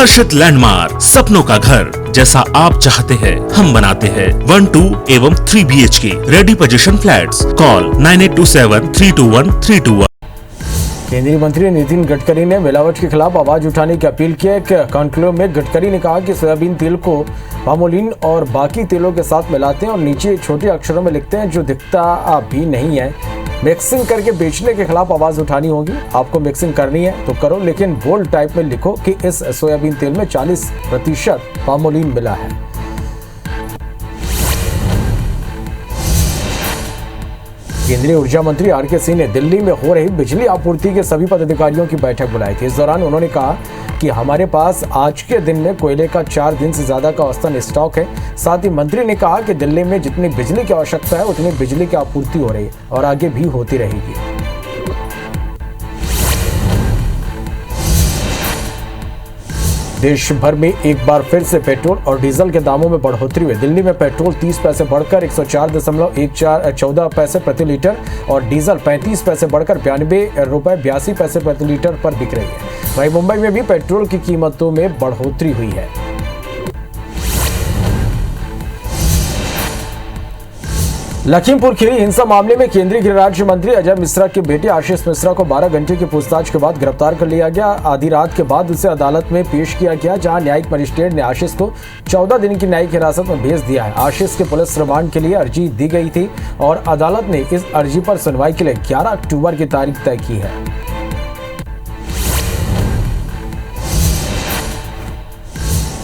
हर्षित landmark, सपनों का घर जैसा आप चाहते हैं हम बनाते हैं। 1, 2 एवं 3 BHK ready position flats. Call 9827321321। केंद्रीय मंत्री नितिन गडकरी ने मिलावट के खिलाफ आवाज उठाने की अपील की। एक कॉन्क्लेव में गडकरी ने कहा कि सोयाबीन तेल को पामोलिन और बाकी तेलों के साथ मिलाते हैं और नीचे छोटे अक्षरों में लिखते हैं जो दिखता भी नहीं है। मिक्सिंग करके बेचने के खिलाफ आवाज उठानी होगी। आपको मिक्सिंग करनी है तो करो, लेकिन बोल्ड टाइप में लिखो कि इस सोयाबीन तेल में 40% पामोलिन मिला है। केंद्रीय ऊर्जा मंत्री आर के सिंह ने दिल्ली में हो रही बिजली आपूर्ति के सभी पदाधिकारियों की बैठक बुलाई थी। इस दौरान उन्होंने कहा कि हमारे पास आज के दिन में कोयले का 4 दिन से ज्यादा का औसतन स्टॉक है। साथ ही मंत्री ने कहा कि दिल्ली में जितनी बिजली की आवश्यकता है उतनी बिजली की आपूर्ति हो रही है और आगे भी होती रहेगी। देश भर में एक बार फिर से पेट्रोल और डीजल के दामों में बढ़ोतरी हुई। दिल्ली में पेट्रोल 30 पैसे बढ़कर 104.14 पैसे प्रति लीटर और डीजल 35 पैसे बढ़कर 92 रुपए 82 पैसे प्रति लीटर पर बिक रही है। वहीं मुंबई में भी पेट्रोल की कीमतों में बढ़ोतरी हुई है। लखीमपुर खीरी हिंसा मामले में केंद्रीय गृह राज्य मंत्री अजय मिश्रा के बेटे आशीष मिश्रा को 12 घंटे की पूछताछ के बाद गिरफ्तार कर लिया गया। आधी रात के बाद उसे अदालत में पेश किया गया, जहां न्यायिक मजिस्ट्रेट ने आशीष को 14 दिन की न्यायिक हिरासत में भेज दिया है। आशीष के पुलिस रिमांड के लिए अर्जी दी गई थी और अदालत ने इस अर्जी पर सुनवाई के लिए 11 अक्टूबर की तारीख तय की है।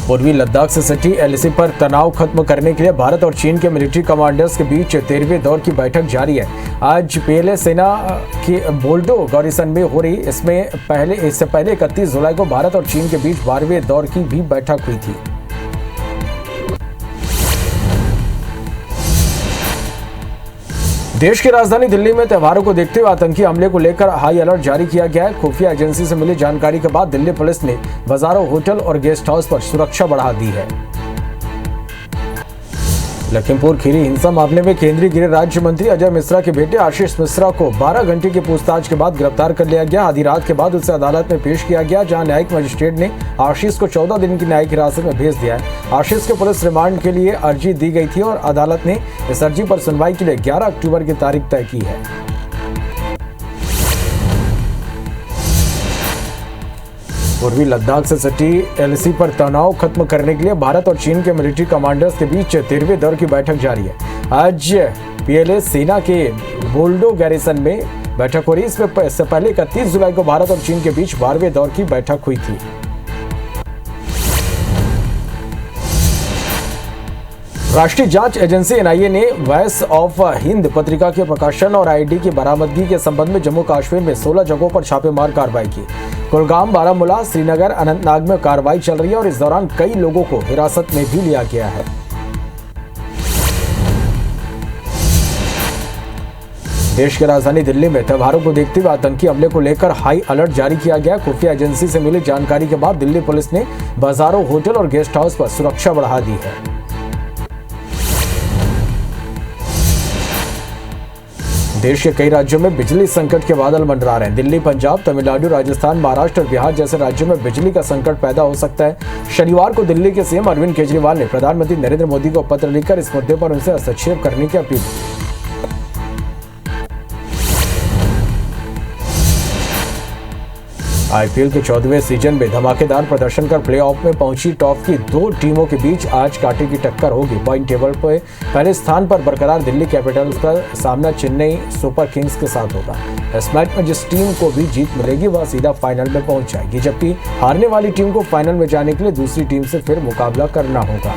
पूर्वी लद्दाख से सटी LAC पर तनाव खत्म करने के लिए भारत और चीन के मिलिट्री कमांडर्स के बीच 13वें दौर की बैठक जारी है। आज PLA सेना की बोल्डो गारिसन में हो रही इससे पहले 31 जुलाई को भारत और चीन के बीच 12वें दौर की भी बैठक हुई थी। देश की राजधानी दिल्ली में त्योहारों को देखते हुए आतंकी हमले को लेकर हाई अलर्ट जारी किया गया है। खुफिया एजेंसी से मिली जानकारी के बाद दिल्ली पुलिस ने बाजारों, होटल और गेस्ट हाउस पर सुरक्षा बढ़ा दी है। लखीमपुर खीरी हिंसा मामले में केंद्रीय गृह राज्य मंत्री अजय मिश्रा के बेटे आशीष मिश्रा को 12 घंटे की पूछताछ के बाद गिरफ्तार कर लिया गया। आधी रात के बाद उसे अदालत में पेश किया गया, जहां न्यायिक मजिस्ट्रेट ने आशीष को 14 दिन की न्यायिक हिरासत में भेज दिया है। आशीष के पुलिस रिमांड के लिए अर्जी दी गई थी और अदालत ने इस अर्जी पर सुनवाई के लिए 11 अक्टूबर की तारीख तय की है। पूर्वी लद्दाख से सटी LAC पर तनाव खत्म करने के लिए भारत और चीन के मिलिट्री कमांडर्स के बीच 13वें दौर की बैठक जारी है। आज PLA सेना के बोल्डो गैरिसन में बैठक हो रही। इससे पहले 31 जुलाई को भारत और चीन के बीच 12वें दौर की बैठक हुई थी। राष्ट्रीय जांच एजेंसी NIA ने वॉइस ऑफ हिंद पत्रिका के प्रकाशन और ID की बरामदगी के संबंध में जम्मू कश्मीर में 16 जगहों पर छापेमार कार्रवाई की। कुलगाम, बारामूला, श्रीनगर, अनंतनाग में कार्रवाई चल रही है और इस दौरान कई लोगों को हिरासत में भी लिया गया है। देश की राजधानी दिल्ली में त्योहारों को देखते हुए आतंकी हमले को लेकर हाई अलर्ट जारी किया गया। खुफिया एजेंसी से मिली जानकारी के बाद दिल्ली पुलिस ने बाजारों, होटल और गेस्ट हाउस पर सुरक्षा बढ़ा दी है। देश के कई राज्यों में बिजली संकट के बादल मंडरा रहे हैं। दिल्ली, पंजाब, तमिलनाडु, राजस्थान, महाराष्ट्र और बिहार जैसे राज्यों में बिजली का संकट पैदा हो सकता है। शनिवार को दिल्ली के CM अरविंद केजरीवाल ने प्रधानमंत्री नरेंद्र मोदी को पत्र लिखकर इस मुद्दे पर उनसे हस्तक्षेप करने की अपील की। IPL के 14वें सीजन में धमाकेदार प्रदर्शन कर प्लेऑफ में पहुंची टॉप की 2 टीमों के बीच आज कांटे की टक्कर होगी। पॉइंट टेबल पर पहले स्थान पर बरकरार दिल्ली कैपिटल्स का सामना चेन्नई सुपर किंग्स के साथ होगा। इस मैच में जिस टीम को भी जीत मिलेगी वह सीधा फाइनल में पहुंच जाएगी, जबकि हारने वाली टीम को फाइनल में जाने के लिए दूसरी टीम से फिर मुकाबला करना होगा।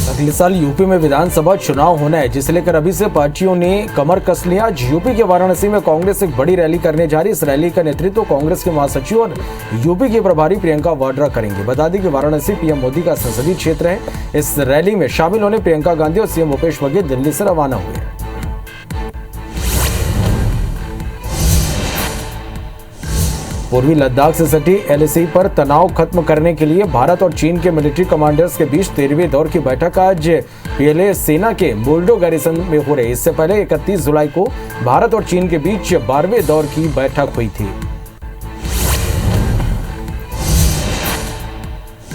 अगले साल यूपी में विधानसभा चुनाव होना है, जिसे लेकर अभी से पार्टियों ने कमर कस लिया। आज यूपी के वाराणसी में कांग्रेस एक बड़ी रैली करने जा रही है। इस रैली का नेतृत्व कांग्रेस के महासचिव और यूपी की प्रभारी प्रियंका वाड्रा करेंगे। बता दें कि वाराणसी PM मोदी का संसदीय क्षेत्र है। इस रैली में शामिल होने प्रियंका गांधी और CM भूपेश बघेल दिल्ली से रवाना हुए। पूर्वी लद्दाख से सटी LAC पर तनाव खत्म करने के लिए भारत और चीन के मिलिट्री कमांडर्स के बीच 13वें दौर की बैठक आज PLA सेना के बोल्डो गैरिसन में हो रही। इससे पहले 31 जुलाई को भारत और चीन के बीच 12वें दौर की बैठक हुई थी।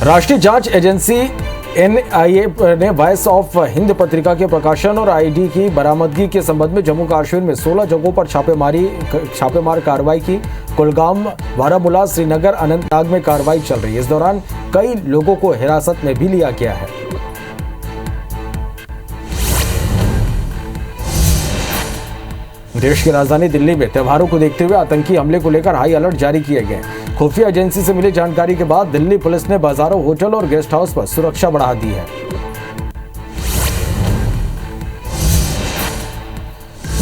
राष्ट्रीय जांच एजेंसी NIA ने वॉइस ऑफ हिंद पत्रिका के प्रकाशन और आईडी की बरामदगी के संबंध में जम्मू कश्मीर में 16 जगहों पर छापेमार कार्रवाई की। कुलगाम, बारामूला, श्रीनगर, अनंतनाग में कार्रवाई चल रही है। इस दौरान कई लोगों को हिरासत में भी लिया गया है। देश की राजधानी दिल्ली में त्योहारों को देखते हुए आतंकी हमले को लेकर हाई अलर्ट जारी किए गए। खुफिया एजेंसी से मिली जानकारी के बाद दिल्ली पुलिस ने बाजारों, होटल और गेस्ट हाउस पर सुरक्षा बढ़ा दी है।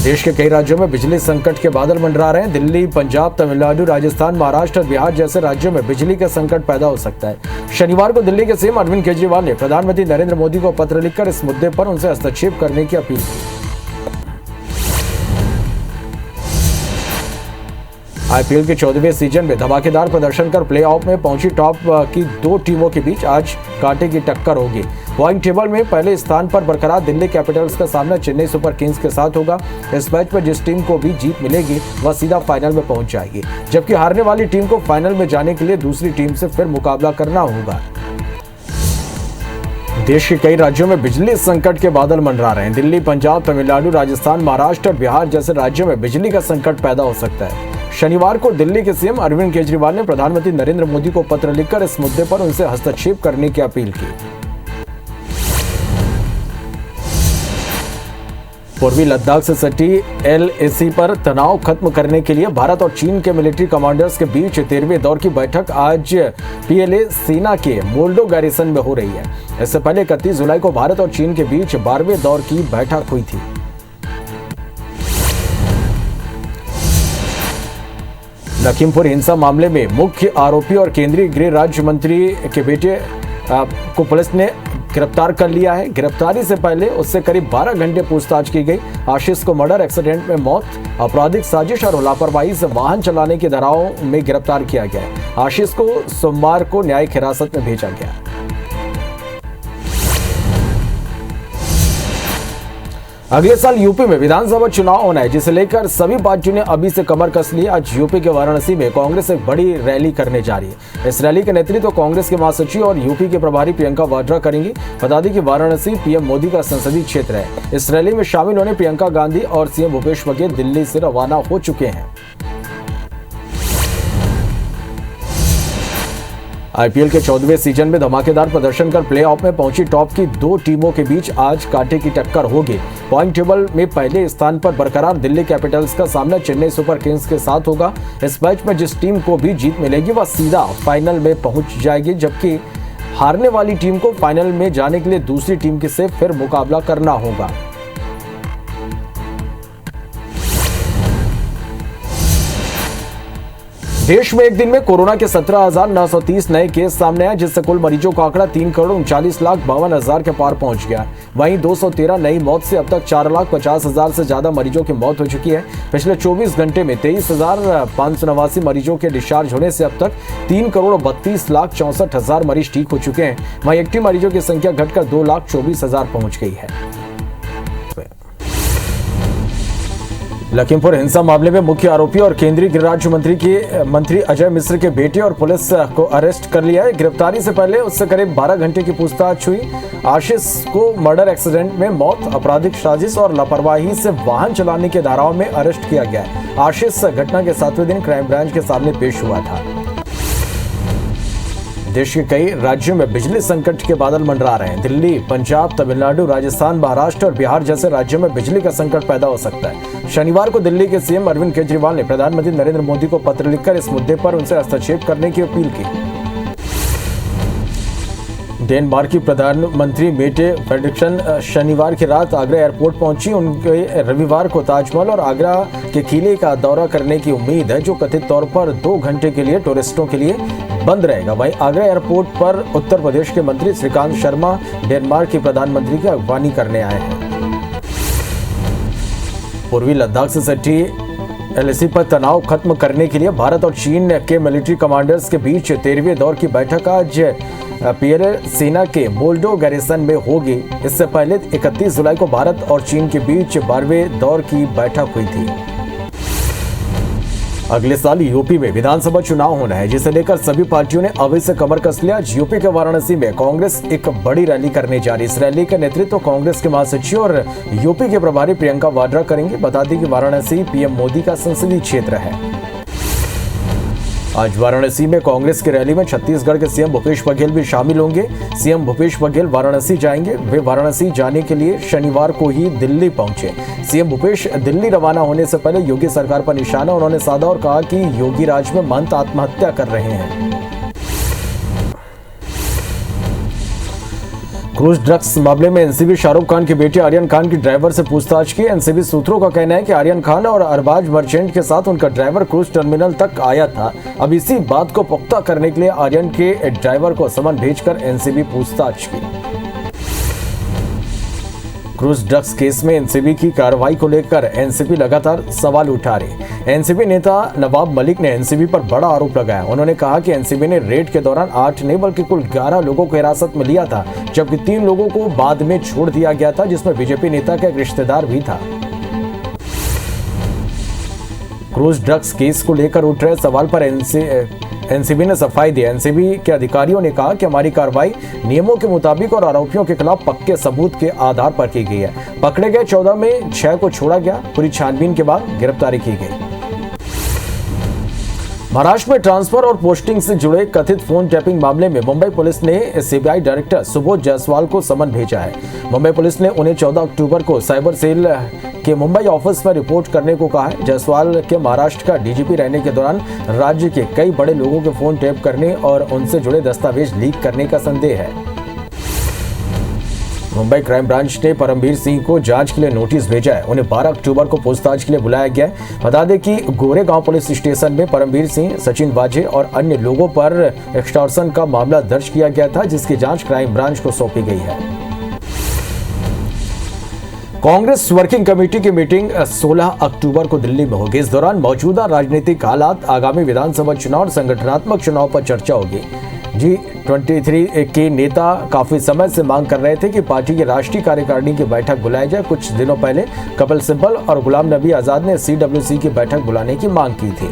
देश के कई राज्यों में बिजली संकट के बादल मंडरा रहे हैं। दिल्ली, पंजाब, तमिलनाडु, राजस्थान, महाराष्ट्र और बिहार जैसे राज्यों में बिजली का संकट पैदा हो सकता है। शनिवार को दिल्ली के सीएम अरविंद केजरीवाल ने प्रधानमंत्री नरेंद्र मोदी को पत्र लिखकर इस मुद्दे पर उनसे हस्तक्षेप करने की अपील की। IPL के 14वें सीजन में धमाकेदार प्रदर्शन कर प्लेऑफ में पहुंची टॉप की दो टीमों के बीच आज कांटे की टक्कर होगी। पॉइंट टेबल में पहले स्थान पर बरकरार दिल्ली कैपिटल्स का सामना चेन्नई सुपर किंग्स के साथ होगा। इस मैच में जिस टीम को भी जीत मिलेगी वह सीधा फाइनल में पहुंच जाएगी, जबकि हारने वाली टीम को फाइनल में जाने के लिए दूसरी टीम से फिर मुकाबला करना होगा। देश के कई राज्यों में बिजली संकट के बादल मंडरा रहे हैं। दिल्ली, पंजाब, तमिलनाडु, राजस्थान, महाराष्ट्र और बिहार जैसे राज्यों में बिजली का संकट पैदा हो सकता है। शनिवार को दिल्ली के सीएम अरविंद केजरीवाल ने प्रधानमंत्री नरेंद्र मोदी को पत्र लिखकर इस मुद्दे पर उनसे हस्तक्षेप करने की अपील की। पूर्वी लद्दाख से सटी LAC पर तनाव खत्म करने के लिए भारत और चीन के मिलिट्री कमांडर्स के बीच 13वें दौर की बैठक आज PLA सेना के मोल्डो गैरिसन में हो रही है। इससे पहले 31 जुलाई को भारत और चीन के बीच 12वें दौर की बैठक हुई थी। लखीमपुर हिंसा मामले में मुख्य आरोपी और केंद्रीय गृह राज्य मंत्री के बेटे को पुलिस ने गिरफ्तार कर लिया है। गिरफ्तारी से पहले उससे करीब 12 घंटे पूछताछ की गई। आशीष को मर्डर, एक्सीडेंट में मौत, आपराधिक साजिश और लापरवाही से वाहन चलाने की धाराओं में गिरफ्तार किया गया है। आशीष को सोमवार को न्यायिक हिरासत में भेजा गया। अगले साल यूपी में विधानसभा चुनाव होना है, जिसे लेकर सभी पार्टियों ने अभी से कमर कस ली। आज यूपी के वाराणसी में कांग्रेस एक बड़ी रैली करने जा रही है। इस रैली का नेतृत्व कांग्रेस के महासचिव और यूपी के प्रभारी प्रियंका वाड्रा करेंगी। बता दें कि वाराणसी PM मोदी का संसदीय क्षेत्र है। इस रैली में शामिल होने प्रियंका गांधी और CM भूपेश बघेल दिल्ली से रवाना हो चुके हैं। IPL के 14वें सीजन में धमाकेदार प्रदर्शन कर प्लेऑफ में पहुंची टॉप की दो टीमों के बीच आज कांटे की टक्कर होगी। पॉइंट टेबल में पहले स्थान पर बरकरार दिल्ली कैपिटल्स का सामना चेन्नई सुपर किंग्स के साथ होगा। इस मैच में जिस टीम को भी जीत मिलेगी वह सीधा फाइनल में पहुंच जाएगी, जबकि हारने वाली टीम को फाइनल में जाने के लिए दूसरी टीम से फिर मुकाबला करना होगा। देश में एक दिन में कोरोना के 17,930 नए केस सामने आए, जिससे कुल मरीजों का आंकड़ा 3,39,52,000 के पार पहुंच गया। वहीं 213 नई मौत से अब तक 4,50,000 से ज्यादा मरीजों की मौत हो चुकी है। पिछले 24 घंटे में 23,589 मरीजों के डिस्चार्ज होने से अब तक 3,32,64,000 मरीज ठीक हो चुके हैं। वहीं एक्टिव मरीजों की संख्या घटकर 2,24,000 पहुंच गई है। लखीमपुर हिंसा मामले में मुख्य आरोपी और केंद्रीय गृह राज्य मंत्री अजय मिश्र के बेटे और पुलिस को अरेस्ट कर लिया है। गिरफ्तारी से पहले उससे करीब 12 घंटे की पूछताछ हुई। आशीष को मर्डर, एक्सीडेंट में मौत, आपराधिक साजिश और लापरवाही से वाहन चलाने की धाराओं में अरेस्ट किया गया है। आशीष घटना के 7वें दिन क्राइम ब्रांच के सामने पेश हुआ था। देश के कई राज्यों में बिजली संकट के बादल मंडरा रहे हैं। दिल्ली, पंजाब, तमिलनाडु, राजस्थान, महाराष्ट्र और बिहार जैसे राज्यों में बिजली का संकट पैदा हो सकता है। शनिवार को दिल्ली के सीएम अरविंद केजरीवाल ने प्रधानमंत्री नरेंद्र मोदी को पत्र लिखकर इस मुद्दे पर उनसे हस्तक्षेप करने की अपील की। डेनमार्क की प्रधानमंत्री मेटे फ्रेडरिक्सन शनिवार की रात आगरा एयरपोर्ट पहुंची। उनके रविवार को ताजमहल और आगरा के किले का दौरा करने की उम्मीद है, जो कथित तौर पर 2 घंटे के लिए टूरिस्टों के लिए बंद रहेगा। वहीं आगरा एयरपोर्ट पर उत्तर प्रदेश के मंत्री श्रीकांत शर्मा डेनमार्क के प्रधानमंत्री की अगवानी करने आए हैं। पूर्वी लद्दाख से सटी LAC पर तनाव खत्म करने के लिए भारत और चीन के मिलिट्री कमांडर्स के बीच 13वें दौर की बैठक आज PLA सेना के मोल्डो गैरिसन में होगी। इससे पहले 31 जुलाई को भारत और चीन के बीच 12वें दौर की बैठक हुई थी। अगले साल यूपी में विधानसभा चुनाव होना है, जिसे लेकर सभी पार्टियों ने अभी से कमर कस लिया। यूपी के वाराणसी में कांग्रेस एक बड़ी रैली करने जा रही है। इस रैली का नेतृत्व कांग्रेस के महासचिव और यूपी के प्रभारी प्रियंका वाड्रा करेंगे। बता दें कि वाराणसी पीएम मोदी का संसदीय क्षेत्र है। आज वाराणसी में कांग्रेस की रैली में छत्तीसगढ़ के सीएम भूपेश बघेल भी शामिल होंगे। सीएम भूपेश बघेल वाराणसी जाएंगे। वे वाराणसी जाने के लिए शनिवार को ही दिल्ली पहुंचे। सीएम भूपेश दिल्ली रवाना होने से पहले योगी सरकार पर निशाना उन्होंने साधा और कहा कि योगी राज में महंत आत्महत्या कर रहे हैं। क्रूज ड्रग्स मामले में एनसीबी शाहरुख खान के बेटे आर्यन खान की ड्राइवर से पूछताछ की। एनसीबी सूत्रों का कहना है कि आर्यन खान और अरबाज मर्चेंट के साथ उनका ड्राइवर क्रूज टर्मिनल तक आया था। अब इसी बात को पुख्ता करने के लिए आर्यन के ड्राइवर को समन भेजकर एनसीबी पूछताछ की। क्रूज ड्रग्स केस में एनसीबी की कार्रवाई को लेकर एनसीबी लगातार सवाल उठा रही। एनसीबी नेता नवाब मलिक ने एनसीबी पर बड़ा आरोप लगाया। उन्होंने कहा कि एनसीबी ने रेड के दौरान 8 नहीं बल्कि कुल 11 लोगों को हिरासत में लिया था, जबकि 3 लोगों को बाद में छोड़ दिया गया था, जिसमें बीजेपी नेता का एक रिश्तेदार भी था। क्रूज ड्रग्स केस को लेकर उठ रहे सवाल पर एनसीबी ने सफाई दी। एनसीबी के अधिकारियों ने कहा कि हमारी कार्रवाई नियमों के मुताबिक और आरोपियों के खिलाफ पक्के सबूत के आधार पर की गई है। पकड़े गए 14 में 6 को छोड़ा गया। पूरी छानबीन के बाद गिरफ्तारी की गई। महाराष्ट्र में ट्रांसफर और पोस्टिंग से जुड़े कथित फोन टैपिंग मामले में मुंबई पुलिस ने सीबीआई डायरेक्टर सुबोध जायसवाल को समन भेजा है। मुंबई पुलिस ने उन्हें 14 अक्टूबर को साइबर सेल के मुंबई ऑफिस में रिपोर्ट करने को कहा है। जायसवाल के महाराष्ट्र का डीजीपी रहने के दौरान राज्य के कई बड़े लोगों के फोन टैप करने और उनसे जुड़े दस्तावेज लीक करने का संदेह है। मुंबई क्राइम ब्रांच ने परमवीर सिंह को जांच के लिए नोटिस भेजा है। उन्हें 12 अक्टूबर को पूछताछ के लिए बुलाया गया है। बता दें कि गोरेगांव पुलिस स्टेशन में परमवीर सिंह, सचिन वाजे और अन्य लोगों पर एक्सटॉर्शन का मामला दर्ज किया गया था, जिसकी जांच क्राइम ब्रांच को सौंपी गई है। कांग्रेस वर्किंग कमेटी की मीटिंग 16 अक्टूबर को दिल्ली में होगी। इस दौरान मौजूदा राजनीतिक हालात, आगामी विधानसभा चुनाव और संगठनात्मक चुनाव पर चर्चा होगी। G23 के नेता काफी समय से मांग कर रहे थे कि पार्टी की राष्ट्रीय कार्यकारिणी की बैठक बुलाई जाए। कुछ दिनों पहले कपिल सिब्बल और गुलाम नबी आजाद ने CWC की बैठक बुलाने की मांग की थी।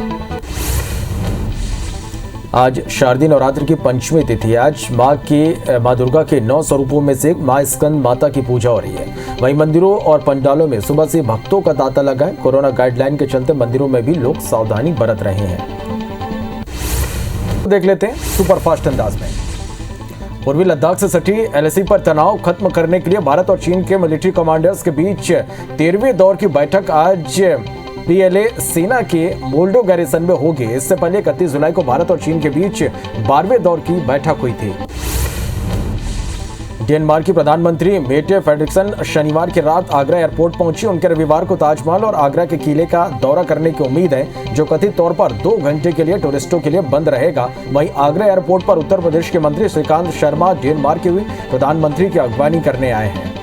आज शारदीय नवरात्र की पंचमी तिथि। आज मां दुर्गा के 9 स्वरूपों में से मां स्कंद माता की पूजा हो रही है। वहीं मंदिरों और पंडालों में सुबह से भक्तों का तांता लगा है। कोरोना गाइडलाइन के चलते मंदिरों में भी लोग सावधानी बरत रहे हैं। देख लेते हैं सुपरफास्ट अंदाज में। पूर्वी लद्दाख से सटी LAC पर तनाव खत्म करने के लिए भारत और चीन के मिलिट्री कमांडर्स के बीच 13वें दौर की बैठक आज PLA सेना के मोल्डो गैरिसन में होगी। इससे पहले 31 जुलाई को भारत और चीन के बीच 12वें दौर की बैठक हुई थी। डेनमार्क की प्रधानमंत्री मेटे फ्रेडरिक्सन शनिवार की रात आगरा एयरपोर्ट पहुंची। उनके रविवार को ताजमहल और आगरा के किले का दौरा करने की उम्मीद है, जो कथित तौर पर 2 घंटे के लिए टूरिस्टों के लिए बंद रहेगा। वहीं आगरा एयरपोर्ट पर उत्तर प्रदेश के मंत्री श्रीकांत शर्मा डेनमार्क के प्रधानमंत्री की अगवानी करने आए हैं।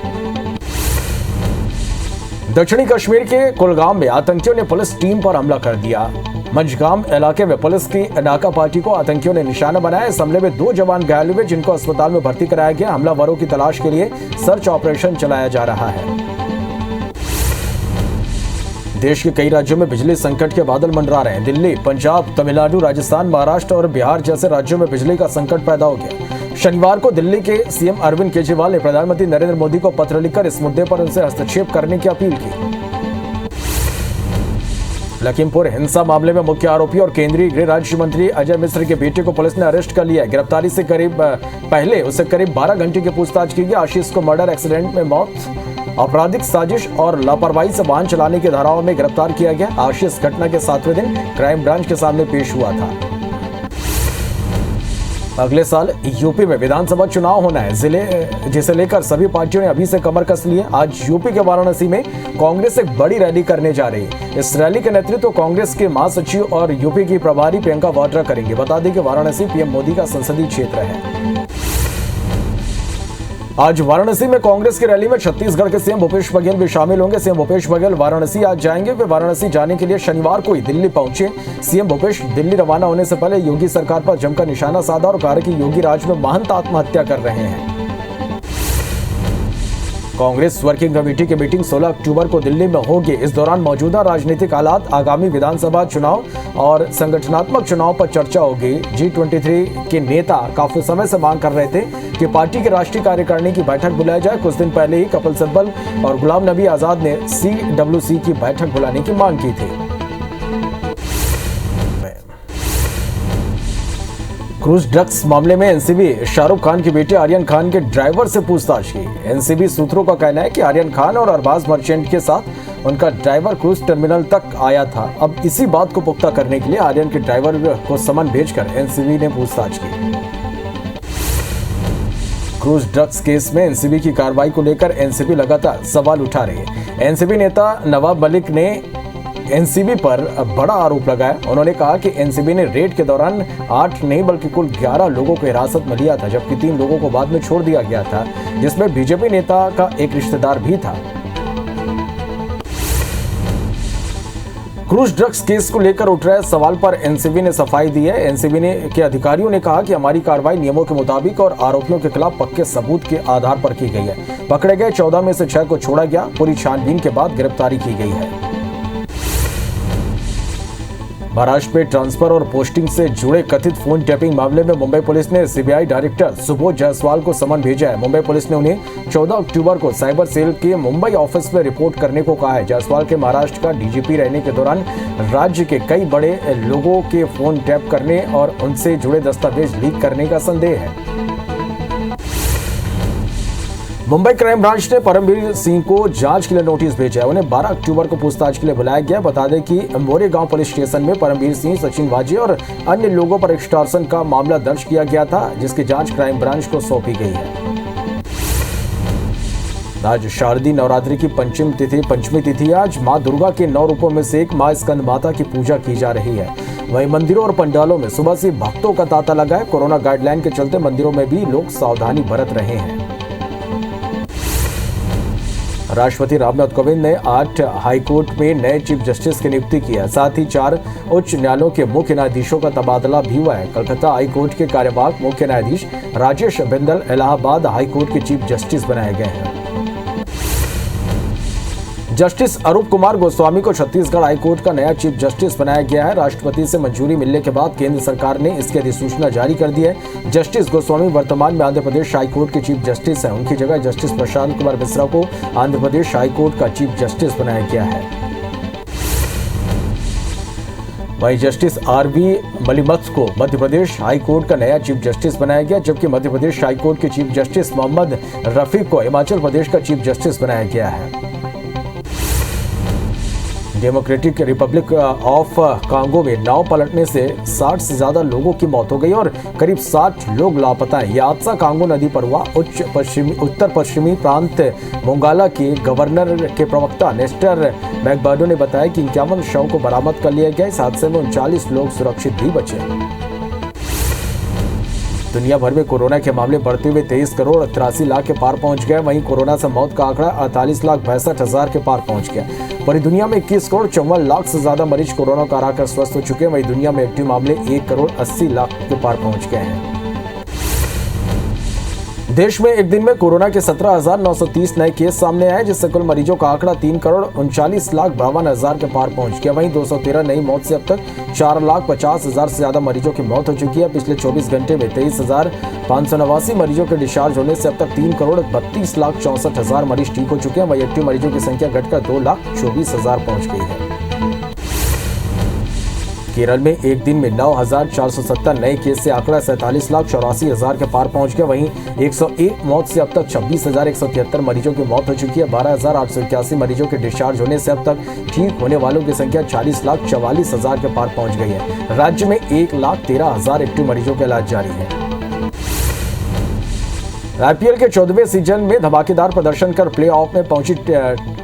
दक्षिणी कश्मीर के कुलगाम में आतंकियों ने पुलिस टीम पर हमला कर दिया। मंजगाम इलाके में पुलिस की नाका पार्टी को आतंकियों ने निशाना बनाया। इस हमले में 2 जवान घायल हुए, जिनको अस्पताल में भर्ती कराया गया। हमलावरों की तलाश के लिए सर्च ऑपरेशन चलाया जा रहा है। देश के कई राज्यों में बिजली संकट के बादल मंडरा रहे हैं। दिल्ली, पंजाब, तमिलनाडु, राजस्थान, महाराष्ट्र और बिहार जैसे राज्यों में बिजली का संकट पैदा हो गया। शनिवार को दिल्ली के सीएम अरविंद केजरीवाल ने प्रधानमंत्री नरेंद्र मोदी को पत्र लिखकर इस मुद्दे पर उनसे हस्तक्षेप करने की अपील की। लखीमपुर हिंसा मामले में मुख्य आरोपी और केंद्रीय गृह राज्य मंत्री अजय मिश्र के बेटे को पुलिस ने अरेस्ट कर लिया है। गिरफ्तारी से पहले उसे करीब 12 घंटे की पूछताछ की गई। आशीष को मर्डर, एक्सीडेंट में मौत, आपराधिक साजिश और लापरवाही से वाहन चलाने की धाराओं में गिरफ्तार किया गया। आशीष घटना के 7वें दिन क्राइम ब्रांच के सामने पेश हुआ था। अगले साल यूपी में विधानसभा चुनाव होना है, जिसे लेकर सभी पार्टियों ने अभी से कमर कस ली है। आज यूपी के वाराणसी में कांग्रेस एक बड़ी रैली करने जा रही है। इस रैली का नेतृत्व कांग्रेस के महासचिव और यूपी की प्रभारी प्रियंका वाड्रा करेंगे। बता दें कि वाराणसी पीएम मोदी का संसदीय क्षेत्र है। आज वाराणसी में कांग्रेस की रैली में छत्तीसगढ़ के सीएम भूपेश बघेल भी शामिल होंगे। सीएम भूपेश बघेल वाराणसी आज जाएंगे। वे वाराणसी जाने के लिए शनिवार को ही दिल्ली पहुंचे। सीएम भूपेश दिल्ली रवाना होने से पहले योगी सरकार पर जमकर निशाना साधा और कहा कि योगी राज में महंत आत्महत्या कर रहे हैं। कांग्रेस वर्किंग कमेटी की मीटिंग 16 अक्टूबर को दिल्ली में होगी। इस दौरान मौजूदा राजनीतिक हालात, आगामी विधानसभा चुनाव और संगठनात्मक चुनाव पर चर्चा होगी। G23 के नेता काफी समय से मांग कर रहे थे कि पार्टी की राष्ट्रीय कार्यकारिणी की बैठक बुलाई जाए। कुछ दिन पहले ही कपिल सिब्बल और गुलाम नबी आजाद ने CWC की बैठक बुलाने की मांग की थी। क्रूज ड्रग्स मामले में एनसीबी शाहरुख खान के बेटे आर्यन खान के ड्राइवर से पूछताछ की। एनसीबी सूत्रों का कहना है कि आर्यन खान और अरबाज मर्चेंट के साथ उनका ड्राइवर क्रूज टर्मिनल तक आया था। अब इसी बात को पुख्ता करने के लिए आर्यन के ड्राइवर को समन भेजकर एनसीबी ने पूछताछ की। क्रूज ड्रग्स केस में एनसीबी की कार्रवाई को लेकर एनसीबी लगातार सवाल उठा रही है। एनसीबी नेता नवाब मलिक ने एनसीबी पर बड़ा आरोप लगाया। उन्होंने कहा कि एनसीबी ने रेड के दौरान 8 नहीं बल्कि कुल 11 लोगों को हिरासत में लिया था, जबकि 3 लोगों को बाद में छोड़ दिया गया था, जिसमें बीजेपी नेता का एक रिश्तेदार भी था। क्रूज ड्रग्स केस को लेकर उठ रहे सवाल पर एनसीबी ने सफाई दी है। एनसीबी के अधिकारियों ने कहा कि हमारी कार्रवाई नियमों के मुताबिक और आरोपियों के खिलाफ पक्के सबूत के आधार पर की गई है। पकड़े गए 14 में से 6 को छोड़ा गया। पूरी छानबीन के बाद गिरफ्तारी की गई है। महाराष्ट्र में ट्रांसफर और पोस्टिंग से जुड़े कथित फोन टैपिंग मामले में मुंबई पुलिस ने सीबीआई डायरेक्टर सुबोध जायसवाल को समन भेजा है। मुंबई पुलिस ने उन्हें 14 अक्टूबर को साइबर सेल के मुंबई ऑफिस में रिपोर्ट करने को कहा है। जायसवाल के महाराष्ट्र का डीजीपी रहने के दौरान राज्य के कई बड़े लोगों के फोन टैप करने और उनसे जुड़े दस्तावेज लीक करने का संदेह है। मुंबई क्राइम ब्रांच ने परमवीर सिंह को जांच के लिए नोटिस भेजा है। उन्हें 12 अक्टूबर को पूछताछ के लिए बुलाया गया। बता दें कि मोरेगांव पुलिस स्टेशन में परमवीर सिंह, सचिन वाजे और अन्य लोगों पर एक्सटॉर्शन का मामला दर्ज किया गया था, जिसकी जांच क्राइम ब्रांच को सौंपी गई है। आज शारदीय नवरात्रि की पंचमी तिथि। आज मां दुर्गा के 9 रूपों में से एक मां स्कंद माता की पूजा की जा रही है। वहीं मंदिरों और पंडालों में सुबह से भक्तों का तांता लगा है। कोरोना गाइडलाइन के चलते मंदिरों में भी लोग सावधानी बरत रहे हैं। राष्ट्रपति रामनाथ कोविंद ने 8 हाईकोर्ट में नए चीफ जस्टिस की नियुक्ति की है। साथ ही 4 उच्च न्यायालयों के मुख्य न्यायाधीशों का तबादला भी हुआ है। कलकत्ता हाईकोर्ट के कार्यवाहक मुख्य न्यायाधीश राजेश बिंदल इलाहाबाद हाईकोर्ट के चीफ जस्टिस बनाए गए हैं। जस्टिस अरूप कुमार गोस्वामी को छत्तीसगढ़ हाईकोर्ट का नया चीफ जस्टिस बनाया गया है। राष्ट्रपति से मंजूरी मिलने के बाद केंद्र सरकार ने इसकी अधिसूचना जारी कर दी है। जस्टिस गोस्वामी वर्तमान में आंध्र प्रदेश हाईकोर्ट के चीफ जस्टिस हैं। उनकी जगह जस्टिस प्रशांत कुमार मिश्रा को आंध्र प्रदेश हाईकोर्ट का चीफ जस्टिस बनाया गया है। वहीं जस्टिस आरवी मलिमथ को मध्य प्रदेश हाईकोर्ट का नया चीफ जस्टिस बनाया गया, जबकि मध्य प्रदेश हाईकोर्ट के चीफ जस्टिस मोहम्मद रफीक को हिमाचल प्रदेश का चीफ जस्टिस बनाया गया है। डेमोक्रेटिक रिपब्लिक ऑफ कांगो में नाव पलटने से 60 से ज्यादा लोगों की मौत हो गई और करीब 60 लोग लापता हैं। यह हादसा कांगो नदी पर हुआ। उत्तर पश्चिमी प्रांत मोंगाला के गवर्नर के प्रवक्ता नेस्टर मैकबर्डो ने बताया कि 51 शव को बरामद कर लिया गया। इस हादसे में 39 लोग सुरक्षित भी बचे। दुनिया भर में कोरोना के मामले बढ़ते हुए 23 करोड़ 83 लाख के पार पहुंच गए। वहीं कोरोना से मौत का आंकड़ा 48 लाख 62 हजार के पार पहुंच गया। पूरी दुनिया में 21 करोड़ 54 लाख से ज्यादा मरीज कोरोना का हराकर स्वस्थ हो चुके हैं। वहीं दुनिया में एक्टिव मामले 1 करोड़ 80 लाख के पार पहुंच गए हैं। देश में एक दिन में कोरोना के 17,930 नए केस सामने आए, जिससे कुल मरीजों का आंकड़ा 3 करोड़ 39 लाख 52 हजार के पार पहुंच गया। वहीं 213 नई मौत से अब तक 4 लाख 50 हजार से ज्यादा मरीजों की मौत हो चुकी है। पिछले 24 घंटे में 23,589 मरीजों के डिस्चार्ज होने से अब तक 3 करोड़ 32 लाख 64 हजार मरीज ठीक हो चुके हैं। वहीं एक्टिव मरीजों की संख्या घटकर 2 लाख 24 हजार पहुंच गई है। केरल में एक दिन में 9,470 नए केस से आंकड़ा 47 लाख 84 हजार के पार पहुंच गया। वहीं 101 मौत से अब तक 26,173 मरीजों की मौत हो चुकी है। 12,881 मरीजों के डिस्चार्ज होने से अब तक ठीक होने वालों की संख्या 40 लाख 44 हजार के पार पहुंच गई है। राज्य में 1 लाख 13 हजार एक्टिव मरीजों का इलाज जारी है। आईपीएल के 14वें सीजन में धमाकेदार प्रदर्शन कर प्लेऑफ में पहुंची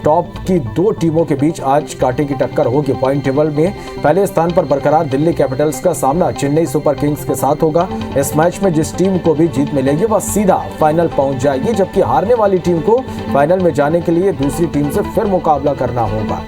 टॉप की 2 टीमों के बीच आज कांटे की टक्कर होगी। पॉइंट टेबल में पहले स्थान पर बरकरार दिल्ली कैपिटल्स का सामना चेन्नई सुपर किंग्स के साथ होगा। इस मैच में जिस टीम को भी जीत मिलेगी वह सीधा फाइनल पहुंच जाएगी, जबकि हारने वाली टीम को फाइनल में जाने के लिए दूसरी टीम से फिर मुकाबला करना होगा।